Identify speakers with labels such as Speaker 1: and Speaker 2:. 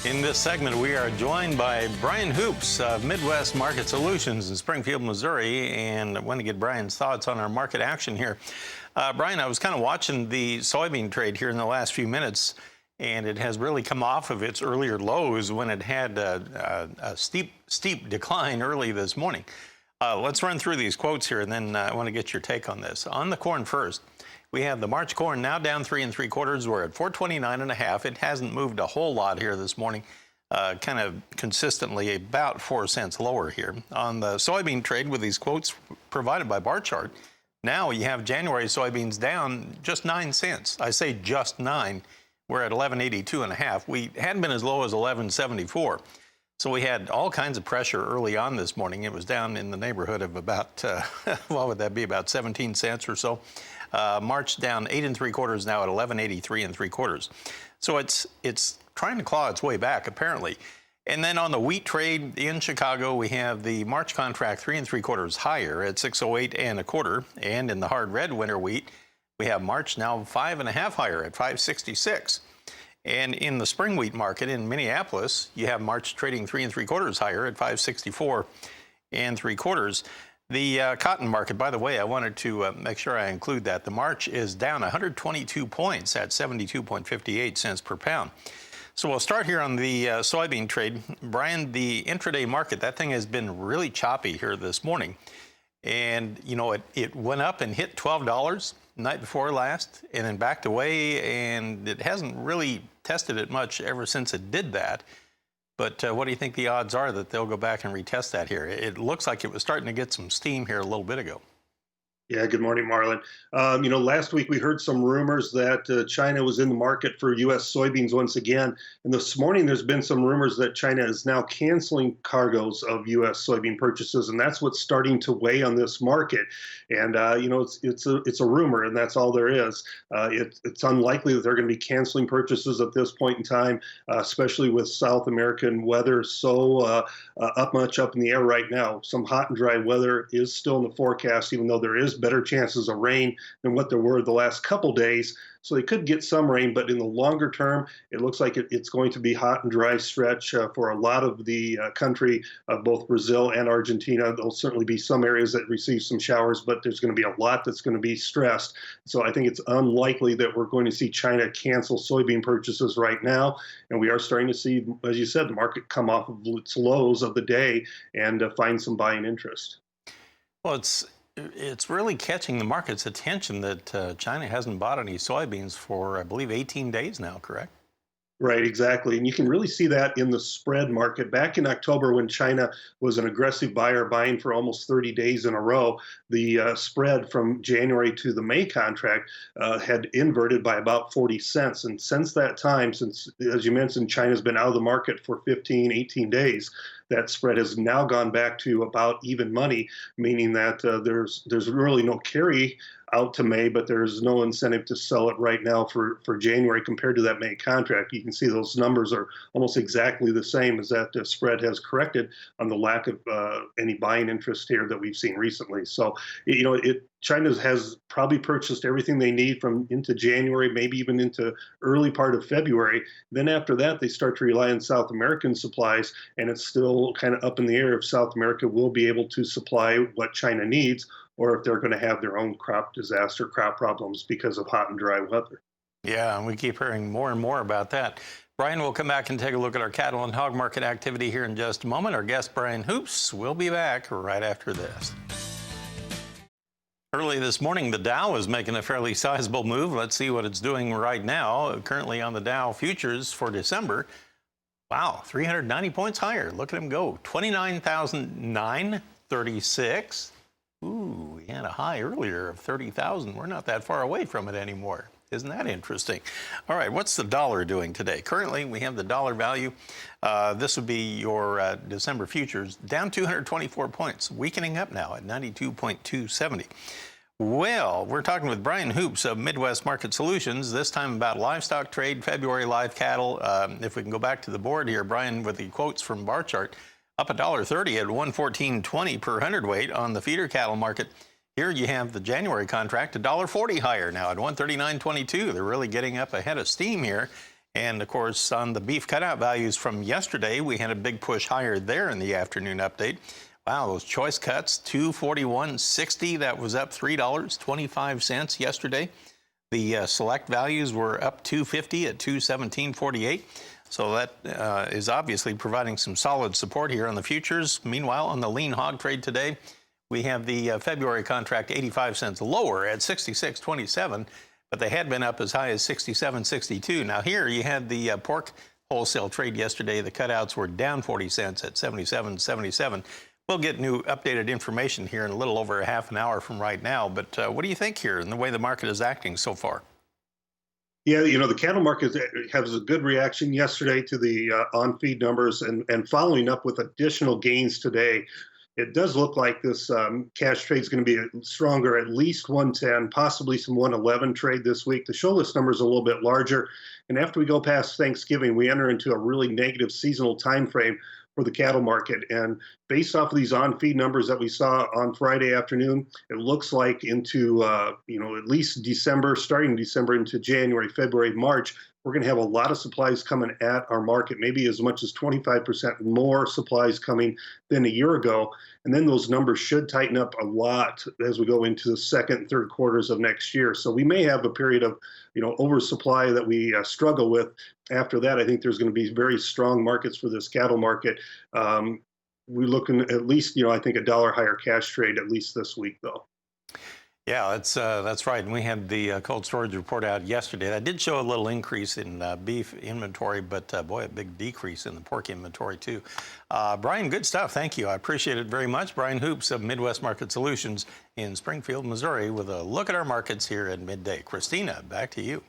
Speaker 1: In this segment, we are joined by Brian Hoops of Midwest Market Solutions in Springfield, Missouri, and I want to get Brian's thoughts on our market action here. Brian, I was kind of watching the soybean trade here in the last few minutes, and it has really come off of its earlier lows when it had a steep decline early this morning. Let's run through these quotes here, and then I want to get your take on this. On the corn first. We have the March corn now down 3 3/4. We're at 429.5. It hasn't moved a whole lot here this morning, kind of consistently about 4 cents lower here. On the soybean trade with these quotes provided by bar chart, now you have January soybeans down just 9 cents. I say just 9. We're at 11.82.5. We hadn't been as low as 11.74. So we had all kinds of pressure early on this morning. It was down in the neighborhood of about, what would that be, about 17 cents or so. March down 8 3/4, now at 11.83 3/4. So it's trying to claw its way back, apparently. And then on the wheat trade in Chicago, we have the March contract 3 3/4 higher at 608 1/4. And in the hard red winter wheat, we have March now 5.5 higher at 566. And in the spring wheat market in Minneapolis, you have March trading 3 3/4 higher at 564 3/4. The cotton market, by the way, I wanted to make sure I include that. The March is down 122 points at 72.58 cents per pound. So we'll start here on the soybean trade. Brian, the intraday market, that thing has been really choppy here this morning. And, you know, it went up and hit $12 the night before last and then backed away, and it hasn't really tested it much ever since it did that. But what do you think the odds are that they'll go back and retest that here? It looks like it was starting to get some steam here a little bit ago.
Speaker 2: Yeah, good morning, Marlon. Last week we heard some rumors that China was in the market for U.S. soybeans once again. And this morning there's been some rumors that China is now canceling cargoes of U.S. soybean purchases, and that's what's starting to weigh on this market. And it's a rumor, and that's all there is. It's unlikely that they're going to be canceling purchases at this point in time, especially with South American weather so much up in the air right now. Some hot and dry weather is still in the forecast, even though there is better chances of rain than what there were the last couple days. So they could get some rain, but in the longer term, it looks like it's going to be hot and dry stretch for a lot of the country of both Brazil and Argentina. There'll certainly be some areas that receive some showers, but there's going to be a lot that's going to be stressed. So I think it's unlikely that we're going to see China cancel soybean purchases right now. And we are starting to see, as you said, the market come off of its lows of the day and find some buying interest.
Speaker 1: Well, it's really catching the market's attention that China hasn't bought any soybeans for, I believe, 18 days now, correct?
Speaker 2: Right, exactly. And you can really see that in the spread market. Back in October, when China was an aggressive buyer buying for almost 30 days in a row, the spread from January to the May contract had inverted by about 40 cents. And since that time, since, as you mentioned, China's been out of the market for 15, 18 days, that spread has now gone back to about even money, meaning that there's really no carry out to May, but there's no incentive to sell it right now for January compared to that May contract. You can see those numbers are almost exactly the same, as that spread has corrected on the lack of any buying interest here that we've seen recently. So, China has probably purchased everything they need from into January, maybe even into early part of February. Then after that, they start to rely on South American supplies, and it's still kind of up in the air if South America will be able to supply what China needs, or if they're going to have their own crop problems because of hot and dry weather.
Speaker 1: Yeah, and we keep hearing more and more about that. Brian, we'll come back and take a look at our cattle and hog market activity here in just a moment. Our guest, Brian Hoops, will be back right after this. Early this morning, the Dow was making a fairly sizable move. Let's see what it's doing right now. Currently on the Dow futures for December, wow, 390 points higher. Look at them go, 29,936. Ooh, we had a high earlier of 30,000. We're not that far away from it anymore. Isn't that interesting? All right, what's the dollar doing today? Currently, we have the dollar value. This would be your December futures, down 224 points, weakening up now at 92.270. Well, we're talking with Brian Hoops of Midwest Market Solutions, this time about livestock trade, February live cattle. If we can go back to the board here, Brian, with the quotes from bar chart, up $1.30 at 114.20 per hundredweight on the feeder cattle market. Here you have the January contract, $1.40 higher now at 139.22. They're really getting up ahead of steam here. And of course, on the beef cutout values from yesterday, we had a big push higher there in the afternoon update. Wow, those choice cuts, $241.60. That was up $3.25 yesterday. The select values were up $250 at $217.48. So that is obviously providing some solid support here on the futures. Meanwhile, on the lean hog trade today, we have the February contract 85 cents lower at 66.27, but they had been up as high as 67.62. Now here you had the pork wholesale trade yesterday. The cutouts were down 40 cents at 77.77. We'll get new updated information here in a little over a half an hour from right now. But what do you think here in the way the market is acting so far?
Speaker 2: Yeah, the cattle market has a good reaction yesterday to the on-feed numbers and following up with additional gains today. It does look like this cash trade is going to be stronger, at least 110, possibly some 111 trade this week. The show list number is a little bit larger. And after we go past Thanksgiving, we enter into a really negative seasonal time frame for the cattle market. And based off of these on-feed numbers that we saw on Friday afternoon, it looks like into, at least December, starting December into January, February, March, we're going to have a lot of supplies coming at our market, maybe as much as 25% more supplies coming than a year ago. And then those numbers should tighten up a lot as we go into the second and third quarters of next year. So we may have a period of, oversupply that we struggle with. After that, I think there's going to be very strong markets for this cattle market. We're looking at least, I think a dollar higher cash trade at least this week, though.
Speaker 1: Yeah, that's right. And we had the cold storage report out yesterday. That did show a little increase in beef inventory, but boy, a big decrease in the pork inventory too. Brian, good stuff. Thank you. I appreciate it very much. Brian Hoops of Midwest Market Solutions in Springfield, Missouri, with a look at our markets here at midday. Christina, back to you.